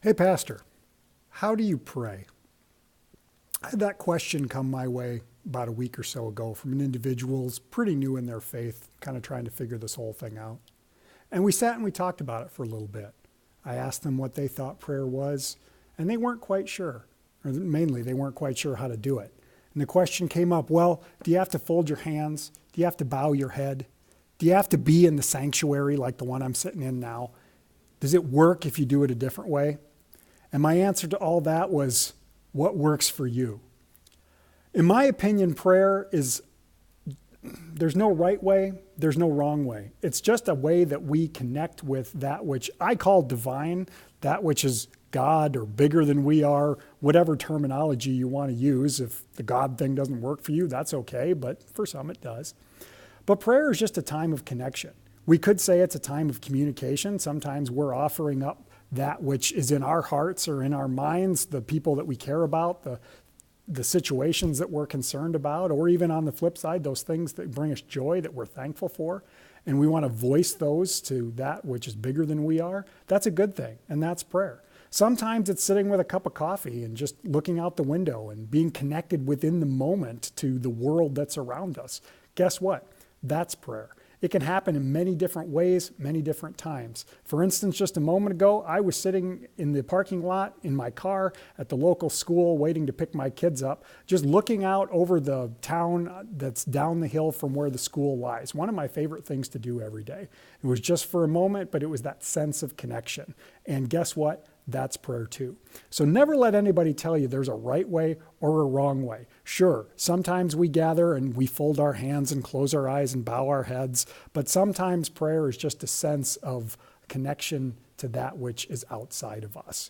Hey, Pastor, how do you pray? I had that question come my way about a week or so ago from an individual who's pretty new in their faith, kind of trying to figure this whole thing out. And we sat and we talked about it for a little bit. I asked them what they thought prayer was, and they weren't quite sure. Or mainly, they weren't quite sure how to do it. And the question came up, well, do you have to fold your hands? Do you have to bow your head? Do you have to be in the sanctuary like the one I'm sitting in now? Does it work if you do it a different way? And my answer to all that was, what works for you? In my opinion, prayer is, there's no right way, there's no wrong way. It's just a way that we connect with that which I call divine, that which is God or bigger than we are, whatever terminology you want to use. If the God thing doesn't work for you, that's okay, but for some it does. But prayer is just a time of connection. We could say it's a time of communication. Sometimes we're offering up that which is in our hearts or in our minds, the people that we care about, the situations that we're concerned about, or even on the flip side, those things that bring us joy that we're thankful for. And we want to voice those to that which is bigger than we are. That's a good thing, and that's prayer. Sometimes it's sitting with a cup of coffee and just looking out the window and being connected within the moment to the world that's around us. Guess what? That's prayer. It can happen in many different ways, many different times. For instance, just a moment ago, I was sitting in the parking lot in my car at the local school waiting to pick my kids up, just looking out over the town that's down the hill from where the school lies. One of my favorite things to do every day. It was just for a moment, but it was that sense of connection. And guess what? That's prayer too. So never let anybody tell you there's a right way or a wrong way. Sure, sometimes we gather and we fold our hands and close our eyes and bow our heads, but sometimes prayer is just a sense of connection to that which is outside of us.